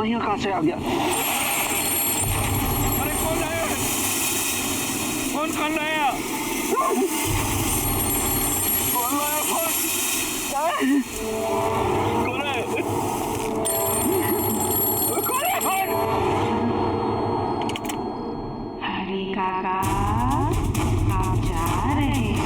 वहीं कहां से आ गया? अरे कौन लाया? कौन लाया? कौन लाया फोन? कौन है? कौन है फोन? हरी काका, आप जा रहे हो?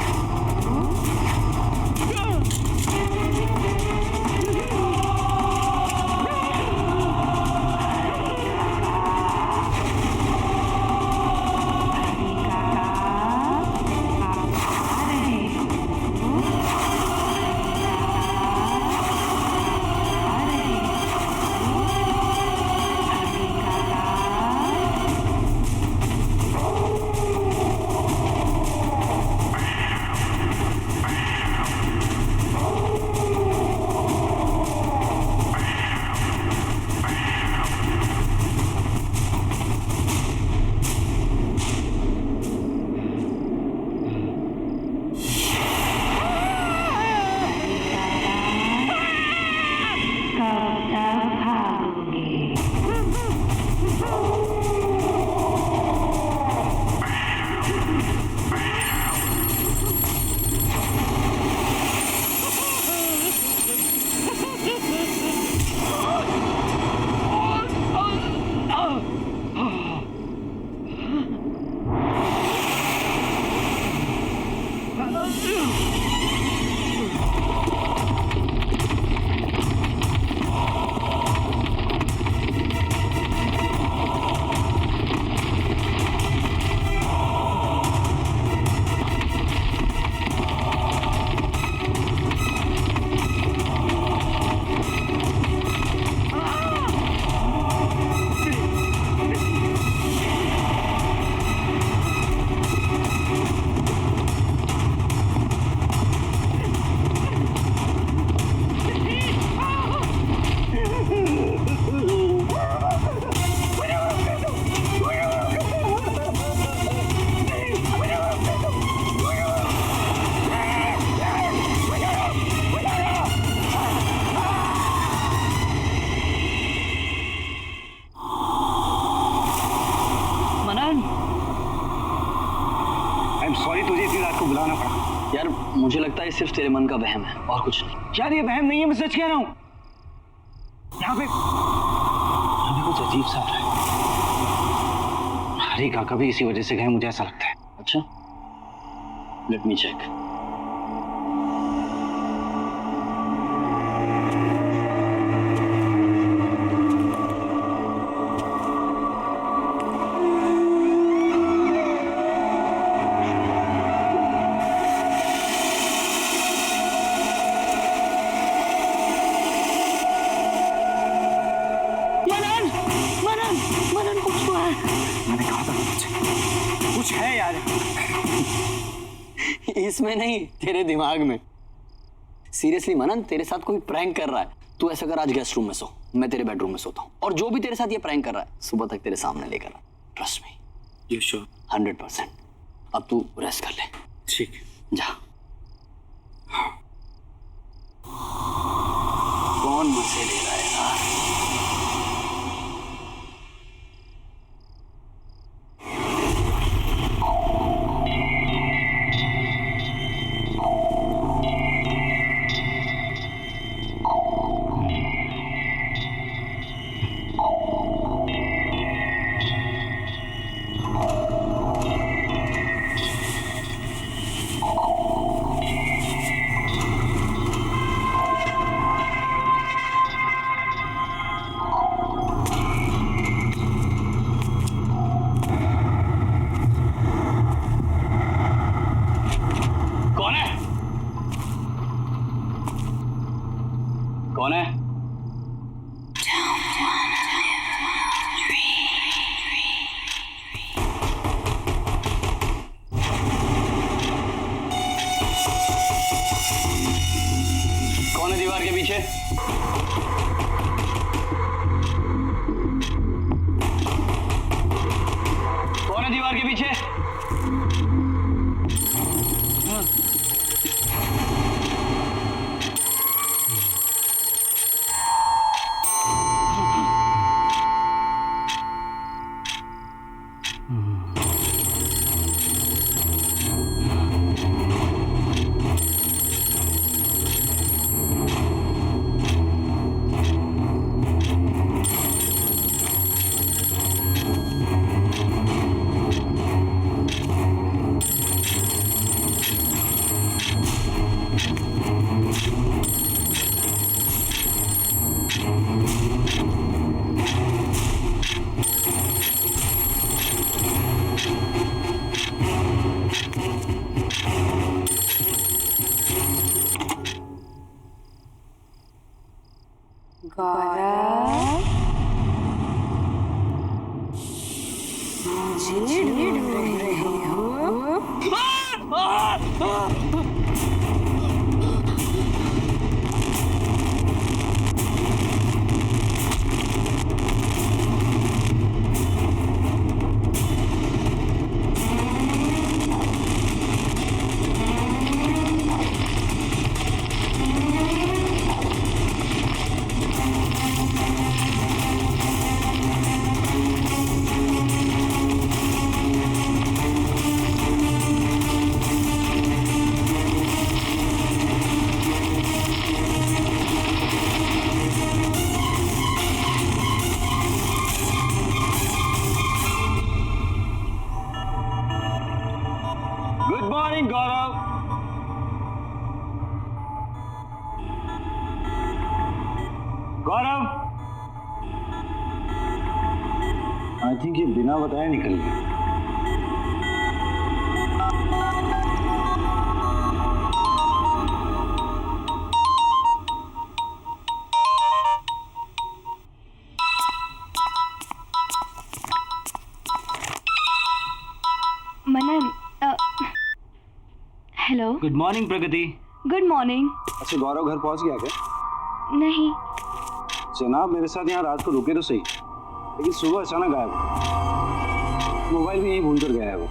यार मुझे लगता है सिर्फ तेरे मन का वहम है और कुछ नहीं। यार ये वहम नहीं है, मैं सच कह रहा हूँ। यहाँ पे कुछ अजीब सा हो रहा है। हरी काका भी इसी वजह से गए, मुझे ऐसा लगता है। अच्छा, लेट मी चेक। कुछ है यार। इसमें नहीं, तेरे दिमाग में। सीरियसली मनन, तेरे साथ कोई प्रैंक कर रहा है। तू ऐसा कर, आज गेस्ट रूम में सो, मैं तेरे बेडरूम में सोता हूँ, और जो भी तेरे साथ ये प्रैंक कर रहा है सुबह तक तेरे सामने लेकर आ। Trust me. You sure? 100%। अब तू रेस्ट कर ले। ठीक, जा। कौन मजे ले रहा है यार? कौन है? कौन है दीवार के पीछे? कौन है दीवार के पीछे? गौरव, मुझे ढूंढ रहे हो? Good morning Gaurav. Gaurav, I think ये बिना बताए निकल गया। Manan, hello. Good morning Pragati. Good morning. अच्छा गौरव घर पहुंच गया क्या? नहीं, जनाब मेरे साथ यहाँ रात को रुके तो सही, लेकिन सुबह अचानक गायब हो। मोबाइल भी यहीं भूल कर गया है वो।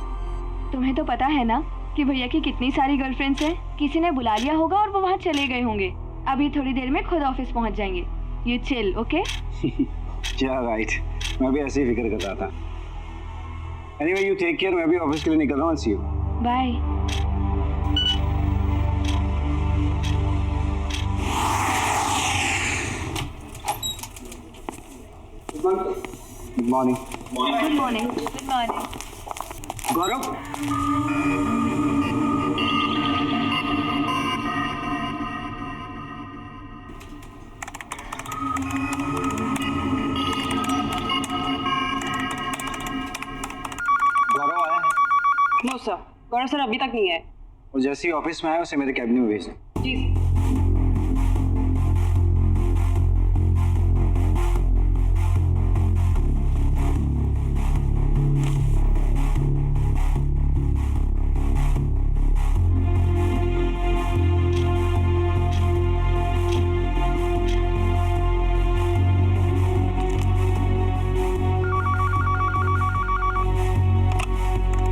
तुम्हें तो पता है ना कि भैया की कितनी सारी गर्लफ्रेंड्स हैं। किसी ने बुला लिया होगा और वो वहाँ चले गए होंगे। अभी थोड़ी देर में खुद ऑफिस पहुँच जाएंगे। You chill, okay? क्या राइट, मैं भी ऐसे ही फिक्र कर रहा था। एनीवे यू टेक केयर, मैं भी ऑफिस के लिए निकल रहा हूँ। See you. Bye. Good morning. Good morning. Good morning. Gaurav, Gaurav आया है? नो सर, गौरव सर अभी तक नहीं आए। और जैसे ही ऑफिस में आया उसे मेरे कैबिन में भेज दें। जी।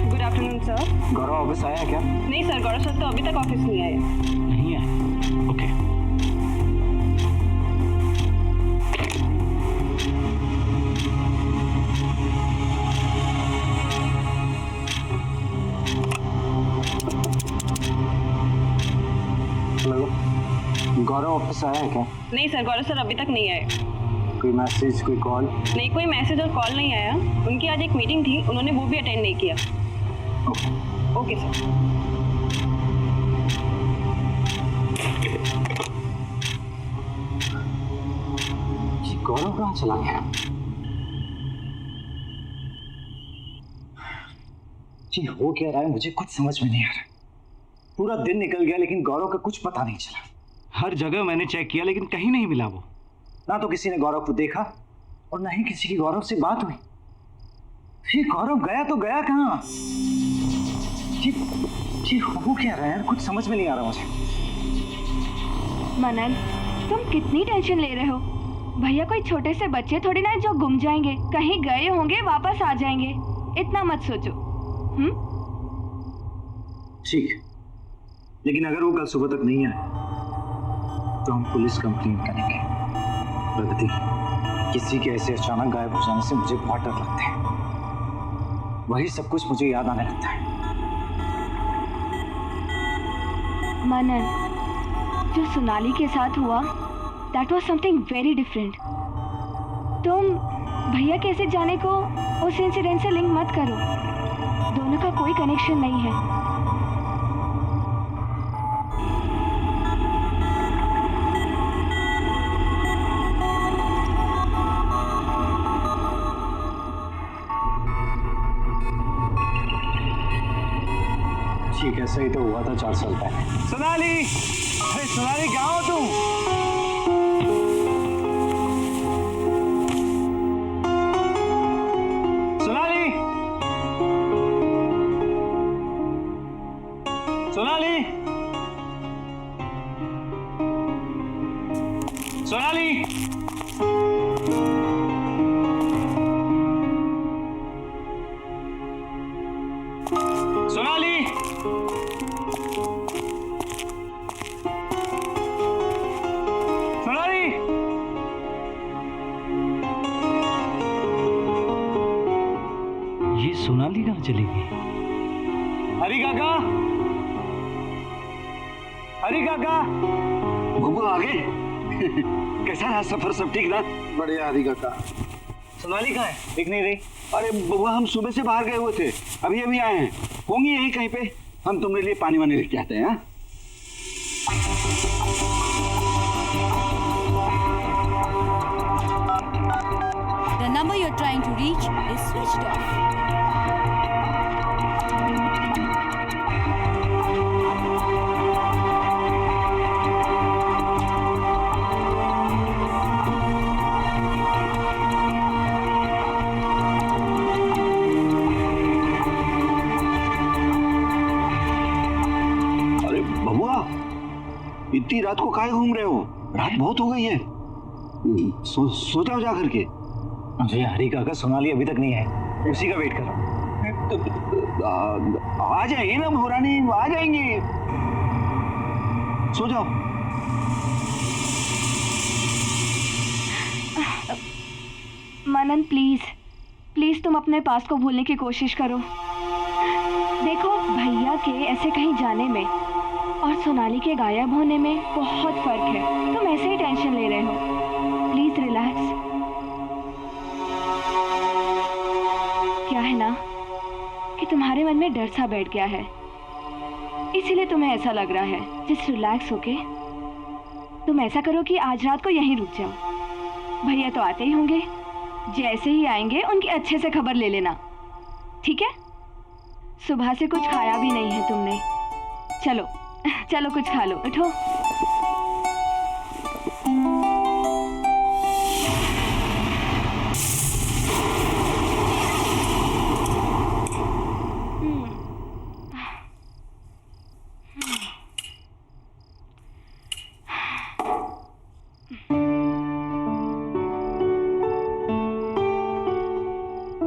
Good afternoon sir. Gaurav office आया है क्या? नहीं सर, गौरव सर तो अभी तक ऑफिस नहीं आए। नहीं है। ओके। हेलो, गौरव ऑफिस आया है क्या? नहीं सर, गौरव सर अभी तक नहीं आए। कोई मैसेज, कोई कॉल? नहीं, कोई मैसेज और कॉल नहीं आया। उनकी आज एक मीटिंग थी, उन्होंने वो भी अटेंड नहीं किया। Okay sir. ये गौरव कहाँ चला गया? जी हो क्या रहा है मुझे कुछ समझ में नहीं आ रहा। पूरा दिन निकल गया लेकिन गौरव का कुछ पता नहीं चला। हर जगह मैंने चेक किया लेकिन कहीं नहीं मिला वो। ना तो किसी ने गौरव को देखा और ना ही किसी की गौरव से बात हुई। ये गौरव गया तो गया कहाँ? जी हो क्या रहा है यार, कुछ समझ में नहीं आ रहा मुझे। मनन, तुम कितनी टेंशन ले रहे हो? भैया कोई छोटे से बच्चे थोड़ी ना जो गुम जाएंगे। कहीं गए होंगे, वापस आ जाएंगे। इतना मत सोचो। ठीक, लेकिन अगर वो कल सुबह तक नहीं आए तो हम पुलिस कंप्लेंट करेंगे। प्रगति, किसी के ऐसे अचानक गायब हो जाने से मुझे बहुत डर लगता है। वही सब कुछ मुझे याद आने लगता है। मनन, जो सोनाली के साथ हुआ, that was something very different. तुम भैया कैसे जाने को उस इंसिडेंट से लिंक मत करो। दोनों का कोई कनेक्शन नहीं है। ठीक है, सही तो हुआ था 4 साल पहले। सोनाली, अरे सोनाली कहाँ हो तुम? सोनाली, सोनाली, सोनाली, सोनाली, ये सोनाली कहाँ चली गई? हरी काका, हरी काका, बबुआ आ गए। कैसा रहा सफर? सब ठीक ना? बढ़िया हरी काका। सोनाली कहाँ है? दिख नहीं रही। अरे बबुआ हम सुबह से बाहर गए हुए थे, अभी अभी आए हैं। होंगी यहीं कहीं पे। हम तुम्हारे लिए पानी वानी लेके आते हैं। हाँ? The number you're trying to reach is switched off. अरे बबुआ इतनी रात को काहे घूम रहे हो? रात बहुत हो गई है। सो जाओ जा करके। अरे हरी काका, सोनाली अभी तक नहीं है, उसी का वेट कर रहा हूँ। आ जाएंगे ना भोरानी, आ जाएंगे। सो जाओ। मनन प्लीज प्लीज तुम अपने पास को भूलने की कोशिश करो। देखो भैया के ऐसे कहीं जाने में और सोनाली के गायब होने में बहुत फर्क है। तुम ऐसे ही टेंशन ले रहे हो। Please relax. क्या है ना कि तुम्हारे मन में डर सा बैठ गया है, इसीलिए तुम्हें ऐसा लग रहा है। जस्ट रिलैक्स होके तुम ऐसा करो कि आज रात को यहीं रुक जाओ। भैया तो आते ही होंगे, जैसे ही आएंगे उनकी अच्छे से खबर ले लेना, ठीक है? सुबह से कुछ खाया भी नहीं है तुमने। चलो चलो कुछ खा लो, उठो।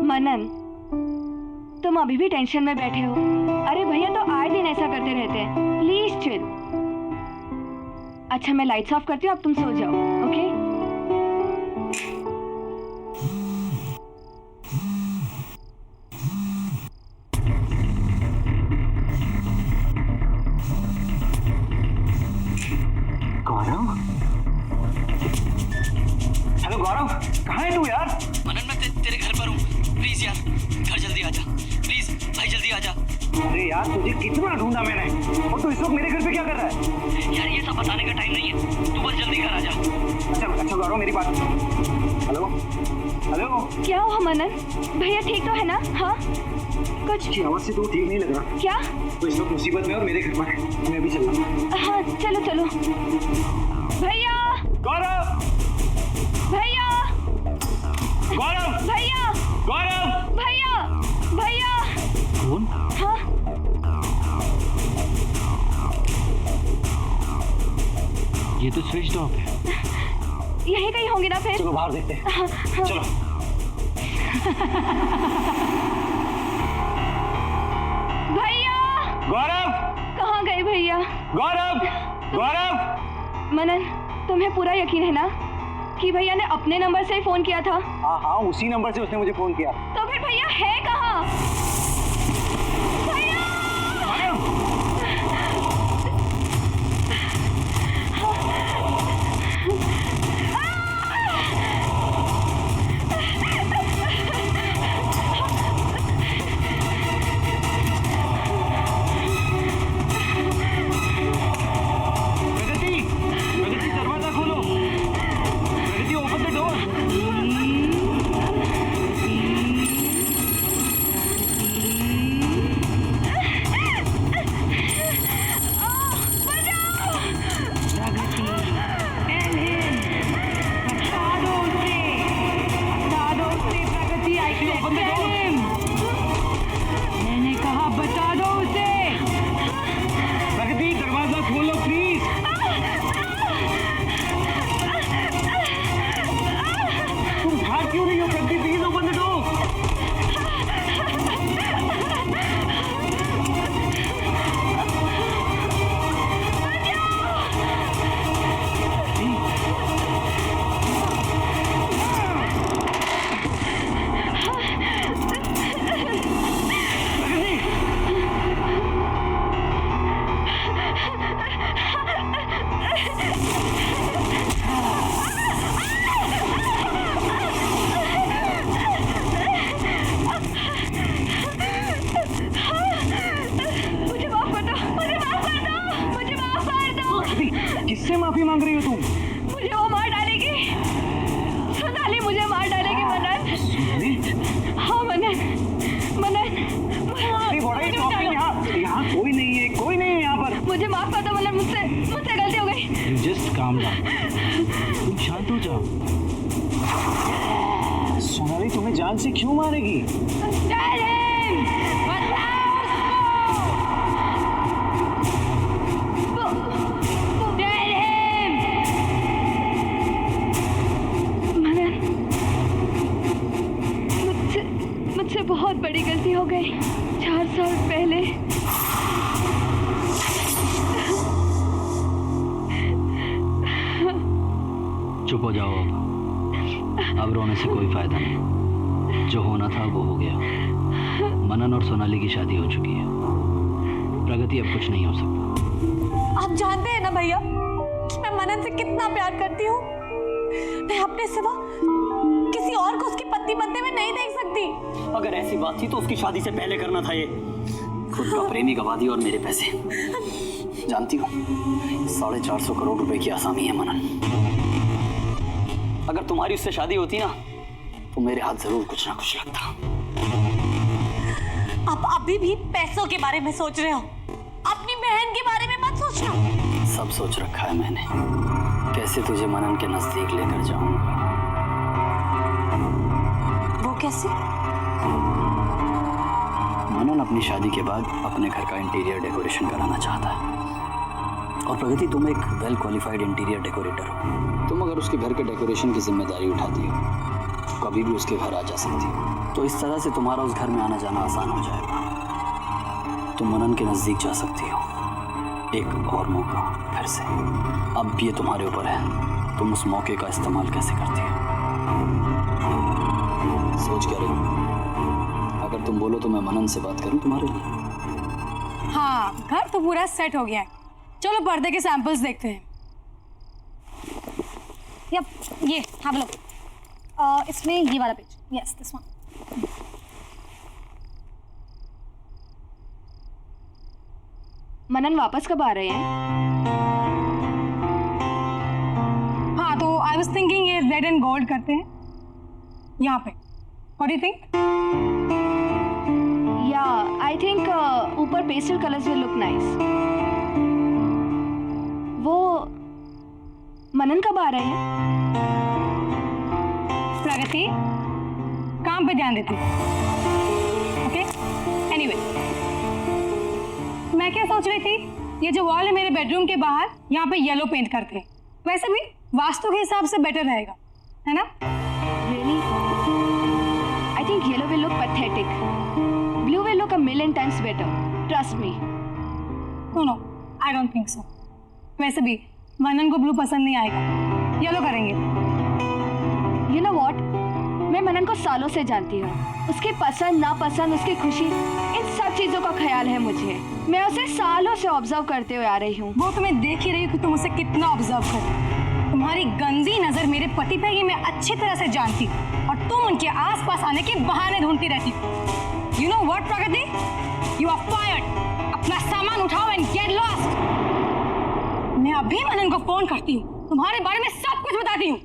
मनन, तुम अभी भी टेंशन में बैठे हो। अरे भैया तो आए दिन ऐसा करते रहते हैं। Please chill. अच्छा मैं लाइट्स ऑफ करती हूँ, अब तुम सो जाओ, ओके? गौरव, हेलो गौरव, कहाँ है तू यार? मनन मैं तेरे घर पर हूँ। प्लीज यार घर जल्दी आ जा। प्लीज भाई जल्दी आ जा। अरे यार तुझे कितना ढूंढा मैंने, और तू इस वक्त मेरे घर पे क्या कर रहा है? यार ये सब बताने का टाइम नहीं है, तू बस जल्दी घर आ जा। अच्छा गौरव मेरी बात। हेलो हेलो, क्या हुआ मनन? भैया ठीक तो है ना? हाँ कुछ की आवाज से तू ठीक नहीं लग रहा। क्या? तो इस वक्त मुसीबत में और मेरे घर पर है। मैं अभी चल रहा हूँ। हाँ चलो चलो। भैया गौरव, भैया गौरव, भैया गौरव, भैया भैया। कौन? हाँ ये तो स्विच ऑफ है। यहीं कहीं होंगे ना फिर। चलो बाहर देखते हैं। हाँ, हाँ। चलो। भैया गौरव, कहाँ गए भैया? गौरव, गौरव। मनन तुम्हें पूरा यकीन है ना कि भैया ने अपने नंबर से ही फोन किया था? हाँ हाँ, उसी नंबर से उसने मुझे फोन किया। तो फिर भैया है कहाँ? भैया! प्रगति, प्रगति दरवाजा खोलो। प्रगति ओपन द डोर। मुझे माफ कर दो मनन, मुझसे गलती हो गई। यू जस्ट काम डाउन, तुम शांत हो जाओ। सोनाली तुम्हें जान से क्यों मारेगी? Tell him! बताओ उसको! Tell him! मनन, मुझसे बहुत बड़ी गलती हो गई 4 साल पहले। चुप हो जाओ अब रोने से कोई फायदा नहीं। जो होना था वो हो गया। मनन और सोनाली की शादी हो चुकी है। प्रगति अब कुछ नहीं हो सकता। आप जानते हैं ना भैया कि मैं मनन से कितना प्यार करती हूँ। मैं अपने सिवा किसी और को उसकी पत्नी बनते हुए नहीं देख सकती। अगर ऐसी बात थी तो उसकी शादी से पहले करना था ये। खुद का प्रेमी गवा दिया और मेरे पैसे। जानती हो 450 करोड़ रुपए की आसामी है मनन। अगर तुम्हारी उससे शादी होती ना तो मेरे हाथ जरूर कुछ ना कुछ लगता। आप अभी भी पैसों के बारे में सोच रहे हो, अपनी बहन के बारे में मत सोचना। सब सोच रखा है मैंने, कैसे तुझे मनन के नजदीक लेकर जाऊंगा। वो कैसे? मनन अपनी शादी के बाद अपने घर का इंटीरियर डेकोरेशन कराना चाहता है। और प्रगति, तुम एक वेल क्वालिफाइड इंटीरियर डेकोरेटर हो। तुम अगर उसके घर के डेकोरेशन की जिम्मेदारी उठाती हो तो कभी भी उसके घर आ जा सकती हो। तो इस तरह से तुम्हारा उस घर में आना जाना आसान हो जाएगा। तुम मनन के नजदीक जा सकती हो। एक और मौका फिर से। अब ये तुम्हारे ऊपर है, तुम उस मौके का इस्तेमाल कैसे करती हो। सोच क्या रही हो? अगर तुम बोलो तो मैं मनन से बात करूं तुम्हारे लिए। हाँ, घर तो पूरा सेट हो गया है। चलो पर्दे के सैंपल्स देखते हैं। यप, ये have a look। इसमें ये वाला पेज, यस दिस वन। मनन वापस कब आ रहे हैं? हाँ, तो आई वाज थिंकिंग ये रेड एंड गोल्ड करते हैं यहाँ पे। What do you think? या आई थिंक ऊपर pastel colours will look nice. वो मनन कब आ रहे हैं? प्रगति, काम पे ध्यान देती। ओके, एनीवे, मैं क्या सोच रही थी, ये जो वॉल है मेरे बेडरूम के बाहर, यहाँ पे येलो पेंट करते हैं। वैसे भी वास्तु के हिसाब से बेटर रहेगा, है ना? Really? I think yellow will look pathetic. Blue will look a million times better. Trust me. No, I don't think so. वैसे भी मनन को ब्लू पसंद नहीं आएगा, येलो करेंगे। You know what? मैं मनन को सालों से जानती हूँ। उसकी पसंद नापसंद, उसकी खुशी, इन सब चीजों का ख्याल है मुझे। मैं उसे सालों से ऑब्जर्व करते हुए आ रही हूँ। वो तुम्हें देख ही रही हो कि तुम उसे कितना ऑब्जर्व कर। तुम्हारी गंदी नजर मेरे पति पे ये मैं अच्छी तरह से जानती हूँ, और तुम उनके आसपास आने के बहाने ढूंढती रहती हो। You know what, Pragati? You are fired. अपना सामान उठाओ and get lost. मैं अभी मनन को फोन करती हूँ, तुम्हारे बारे में सब कुछ बताती हूँ।